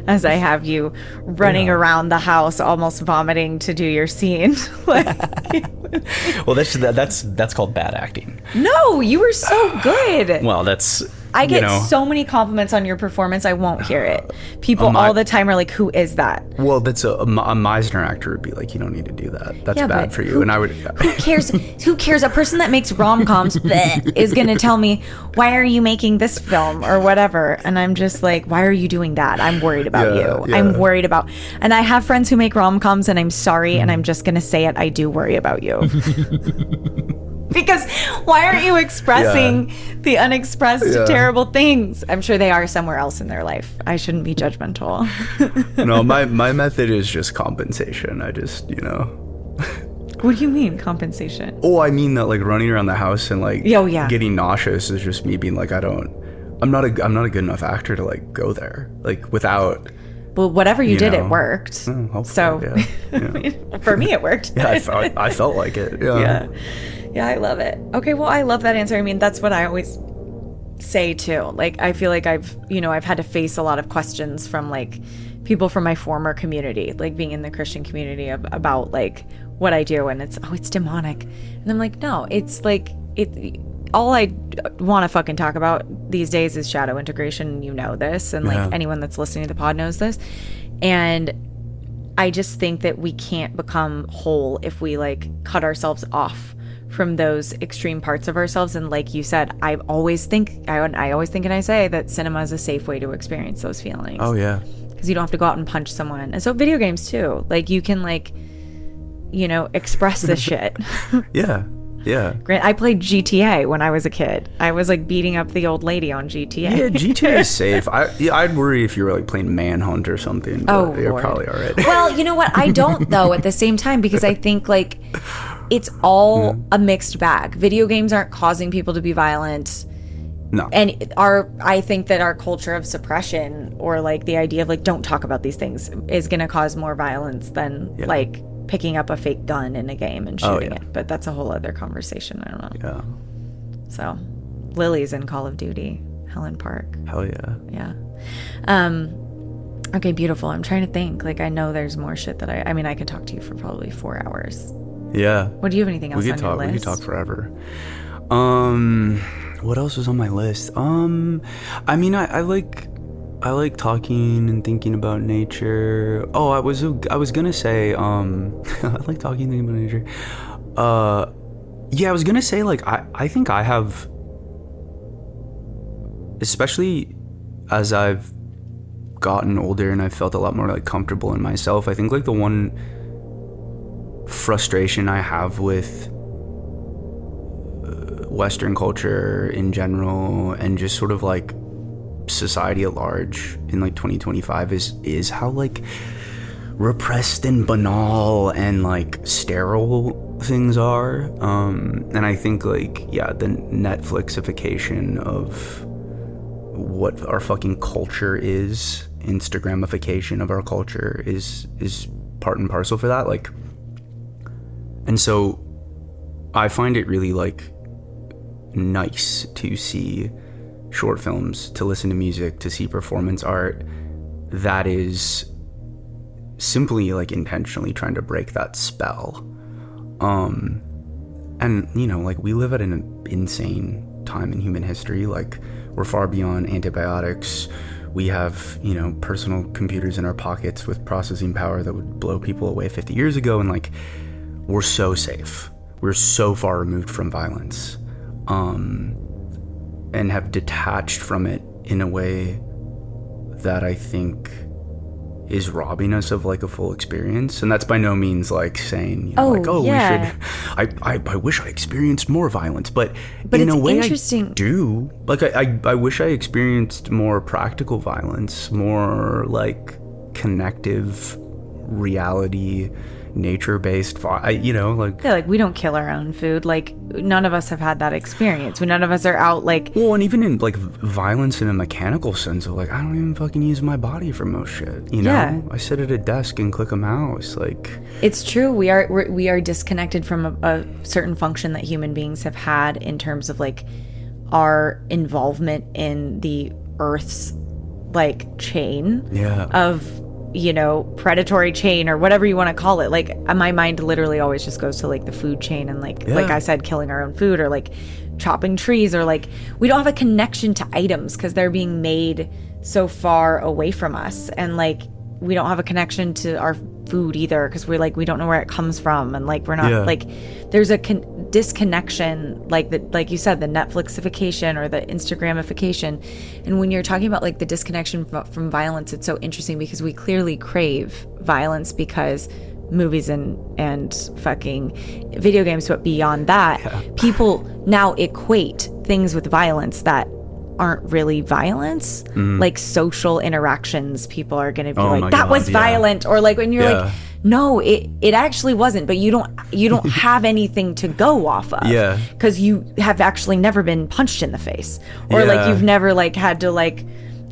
As I have you running around the house almost vomiting to do your scene. Well, that's called bad acting. No, you were so good. Well, that's I get so many compliments on your performance, I won't hear it. People all the time are like, who is that? Well, that's a Meisner actor would be like, you don't need to do that. That's bad for you. And I would... Who cares? Who cares? A person that makes rom-coms is going to tell me, why are you making this film or whatever? And I'm just like, why are you doing that? I'm worried about you. Yeah. I'm worried about... And I have friends who make rom-coms, and I'm sorry, and I'm just going to say it. I do worry about you. Because why aren't you expressing the unexpressed terrible things? I'm sure they are somewhere else in their life. I shouldn't be judgmental. No, my method is just compensation. I just, What do you mean, compensation? Oh, I mean that like running around the house and like getting nauseous is just me being like, I'm not a good enough actor to like go there. Like without... Well, whatever you did, it worked. Oh, so yeah. for me, it worked. Yeah, I felt like it. Yeah. Yeah, I love it. Okay, well, I love that answer. I mean, that's what I always say too. Like, I feel like I've had to face a lot of questions from like people from my former community, like being in the Christian community about like what I do, and it's demonic. And I'm like, no, it's like all I want to fucking talk about these days is shadow integration. You know this, and like anyone that's listening to the pod knows this. And I just think that we can't become whole if we like cut ourselves off from those extreme parts of ourselves. And like you said, I always think and I say that cinema is a safe way to experience those feelings. Oh yeah, because you don't have to go out and punch someone. And so video games too, like you can like, you know, express this shit. Yeah. Grant, I played GTA when I was a kid. I was like beating up the old lady on GTA. Yeah, GTA is safe. I'd worry if you were like playing Manhunt or something. But you're probably all right. Well, you know what? I don't though at the same time, because I think like it's all a mixed bag. Video games aren't causing people to be violent. No. And I think that our culture of suppression, or like the idea of like don't talk about these things, is going to cause more violence than like picking up a fake gun in a game and shooting it. But that's a whole other conversation. I don't know. Yeah. So Lily's in Call of Duty, Helen Park. Hell yeah. Yeah. Okay, beautiful. I'm trying to think. Like, I know there's more shit that I mean, I could talk to you for probably 4 hours. Yeah. What do you have anything else on your list? We could talk forever. What else was on my list? I mean, I like talking and thinking about nature. Oh, I was gonna say, I like talking and thinking about nature. Yeah, I was gonna say, like, I think I have, especially as I've gotten older and I've felt a lot more like comfortable in myself, I think like the one frustration I have with Western culture in general and just sort of like society at large in like 2025 is how like repressed and banal and like sterile things are. And I think like, yeah, the Netflixification of what our fucking culture is, Instagramification of our culture is part and parcel for that. Like, and so I find it really like nice to see short films, to listen to music, to see performance art that is simply like intentionally trying to break that spell. And you know, like we live at an insane time in human history. Like we're far beyond antibiotics. We have, you know, personal computers in our pockets with processing power that would blow people away 50 years ago. And like, we're so safe. We're so far removed from violence. And have detached from it in a way that I think is robbing us of like a full experience. And that's by no means like saying, you know, we should, I wish I experienced more violence, but in a way I do. Like I wish I experienced more practical violence, more like connective reality, nature-based, you know, like... Yeah, like we don't kill our own food. Like none of us have had that experience. None of us are out like... Well, and even in like violence in a mechanical sense of like, I don't even fucking use my body for most shit, you know? Yeah. I sit at a desk and click a mouse, like... It's true. We are disconnected from a certain function that human beings have had in terms of like our involvement in the Earth's like chain of... you know, predatory chain or whatever you want to call it. Like my mind literally always just goes to like the food chain and like I said, killing our own food or like chopping trees, or like we don't have a connection to items because they're being made so far away from us, and like we don't have a connection to our food either because we're like we don't know where it comes from, and like we're not like there's a disconnection, like you said, the Netflixification or the Instagramification. And when you're talking about like the disconnection from violence, it's so interesting because we clearly crave violence because movies and fucking video games, but beyond that, people now equate things with violence that aren't really violence, like social interactions. People are going to be like, that was violent, or like when you're like, no, it actually wasn't, but you don't have anything to go off of, because you have actually never been punched in the face, or like you've never like had to like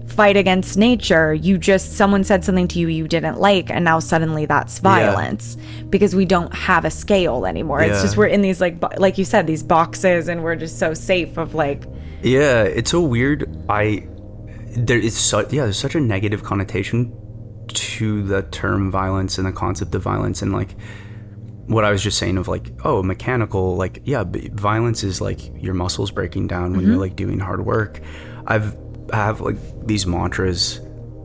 fight against nature. Someone said something to you you didn't like, and now suddenly that's violence because we don't have a scale anymore. It's just we're in these like you said, these boxes, and we're just so safe of like. Yeah, it's so weird. There's such a negative connotation to the term violence and the concept of violence, and like what I was just saying of like, oh, mechanical, like, violence is like your muscles breaking down when you're like doing hard work. I have like these mantras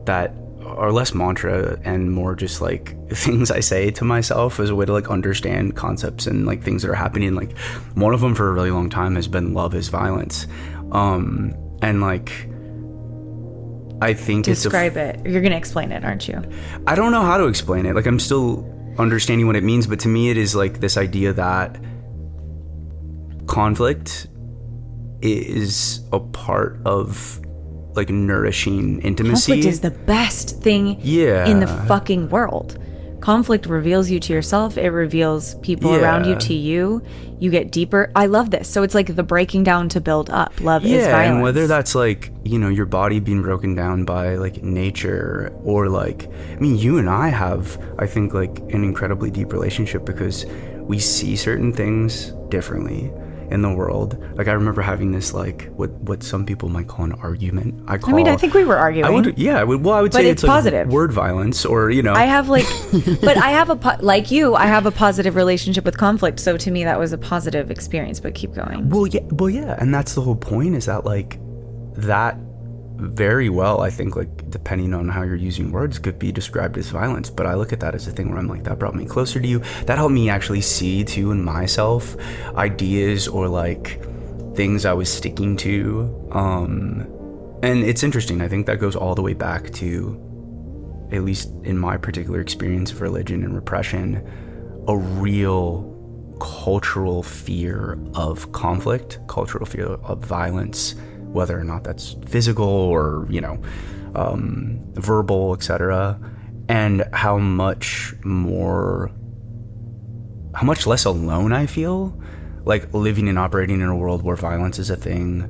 that are less mantra and more just like things I say to myself as a way to like understand concepts and like things that are happening. Like one of them for a really long time has been love is violence. And like, I think describe it. You're going to explain it, aren't you? I don't know how to explain it. Like I'm still understanding what it means, but to me it is like this idea that conflict is a part of like nourishing intimacy. Conflict is the best thing in the fucking world. Conflict reveals you to yourself. It reveals people around you to you. You get deeper. I love this. So it's like the breaking down to build up. Love is violence. And whether that's like, your body being broken down by like nature, or like, I mean, you and I have, I think, like an incredibly deep relationship because we see certain things differently in the world. Like I remember having this like what some people might call an argument. I think we were arguing. I would say it's like positive word violence, or I have like but I have I have a positive relationship with conflict, so to me that was a positive experience. But keep going. Well yeah, and that's the whole point, is that like that very well, I think, like depending on how you're using words, could be described as violence. But I look at that as a thing where I'm like, that brought me closer to you. That helped me actually see too in myself ideas or like things I was sticking to. And it's interesting. I think that goes all the way back to, at least in my particular experience of religion and repression, a real cultural fear of conflict, cultural fear of violence, whether or not that's physical or, verbal, etc. And how much less alone I feel, like living and operating in a world where violence is a thing,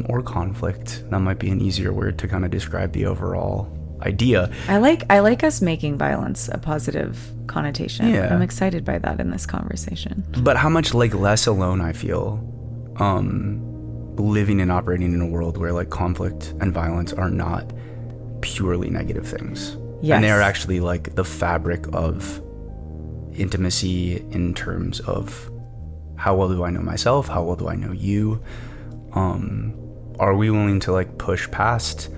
or conflict. That might be an easier word to kind of describe the overall idea. I like us making violence a positive connotation. Yeah. I'm excited by that in this conversation. But how much like less alone I feel, living and operating in a world where like conflict and violence are not purely negative things. Yes. And they are actually like the fabric of intimacy in terms of how well do I know myself? How well do I know you? Are we willing to like push past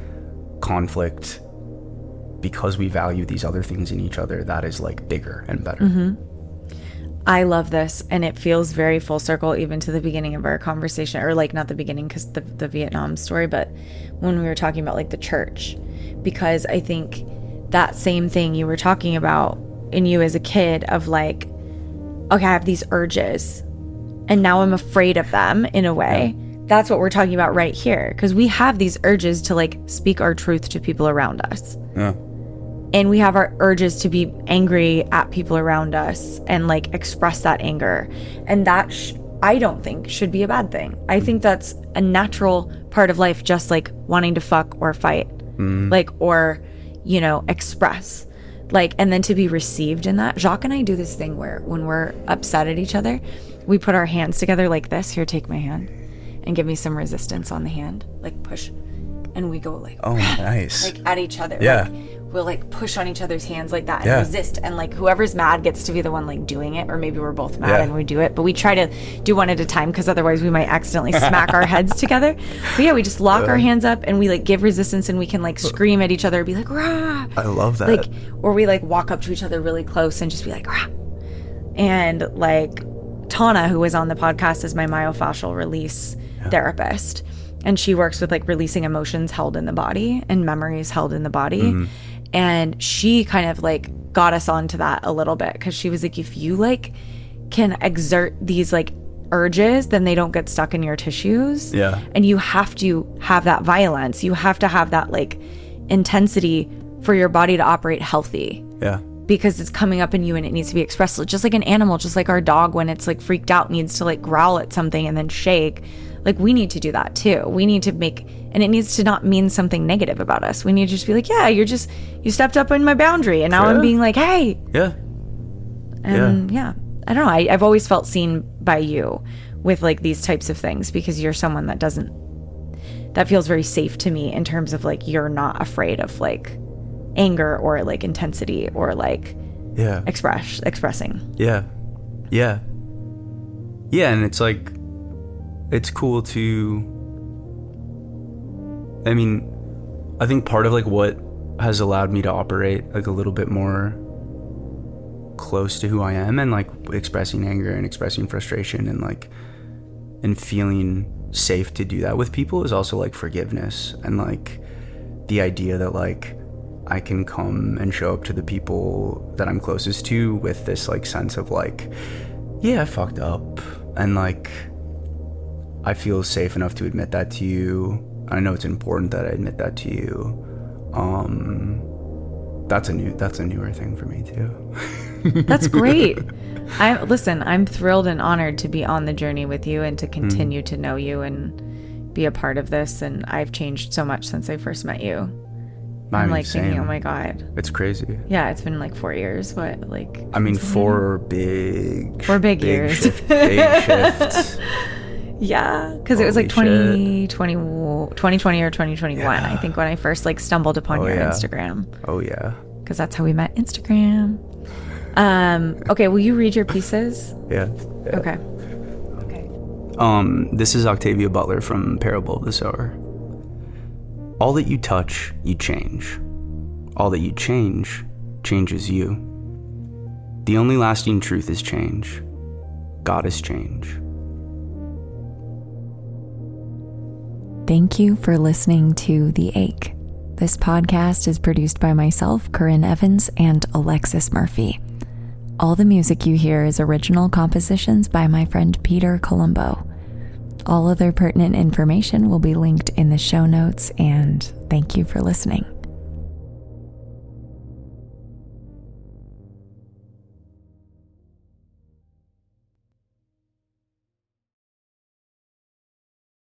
conflict because we value these other things in each other that is like bigger and better? Mm-hmm. I love this, and it feels very full circle even to the beginning of our conversation, or like not the beginning because the Vietnam story, but when we were talking about like the church, because I think that same thing you were talking about in you as a kid of like, okay, I have these urges and now I'm afraid of them in a way. That's what we're talking about right here, because we have these urges to like speak our truth to people around us. Yeah. And we have our urges to be angry at people around us and like express that anger. And that I don't think should be a bad thing. I think that's a natural part of life, just like wanting to fuck or fight, like, or, express, like, and then to be received in that. Jacques and I do this thing where when we're upset at each other, we put our hands together like this. Here, take my hand and give me some resistance on the hand, like push. And we go like, oh, nice. Like at each other. Yeah. Like, we'll like push on each other's hands like that and resist, and like whoever's mad gets to be the one like doing it, or maybe we're both mad and we do it, but we try to do one at a time because otherwise we might accidentally smack our heads together. But yeah, we just lock our hands up and we like give resistance, and we can like scream at each other and be like, rah. I love that. Like, or we like walk up to each other really close and just be like, rah. And like Tana, who was on the podcast, is my myofascial release therapist, and she works with like releasing emotions held in the body and memories held in the body. Mm-hmm. And she kind of like got us onto that a little bit, because she was like, if you like can exert these like urges, then they don't get stuck in your tissues. Yeah. And you have to have that violence. You have to have that like intensity for your body to operate healthy. Yeah. Because it's coming up in you and it needs to be expressed. Just like an animal, just like our dog, when it's like freaked out, needs to like growl at something and then shake. like we need to do that too. We need to and it needs to not mean something negative about us. We need to just be like, yeah, you stepped up in my boundary, and now I'm being like, hey. Yeah. And yeah, I don't know. I've always felt seen by you with like these types of things, because you're someone that feels very safe to me in terms of like, you're not afraid of like anger or like intensity or like expressing. Yeah. And it's like, it's cool to, I mean, I think part of like what has allowed me to operate like a little bit more close to who I am, and like expressing anger and expressing frustration and feeling safe to do that with people, is also like forgiveness, and like the idea that like I can come and show up to the people that I'm closest to with this like sense of like, yeah, I fucked up, and like I feel safe enough to admit that to you. I know it's important that I admit that to you. That's a newer thing for me too. That's great. I'm thrilled and honored to be on the journey with you and to continue to know you and be a part of this. And I've changed so much since I first met you. I'm like thinking, oh my God. It's crazy. Yeah, it's been like 4 years. What, like? I mean, 4 big years. Big shifts. Yeah, because it was like 2020 or 2021, I think, when I first like stumbled upon your Instagram. Oh yeah. Because that's how we met, Instagram. Okay, will you read your pieces? Yeah. Okay. This is Octavia Butler from Parable of the Sower. All that you touch, you change. All that you change, changes you. The only lasting truth is change. God is change. Thank you for listening to The Ache. This podcast is produced by myself, Corrin Evans, and Alexis Murphy. All the music you hear is original compositions by my friend Peter Colombo. All other pertinent information will be linked in the show notes, and thank you for listening.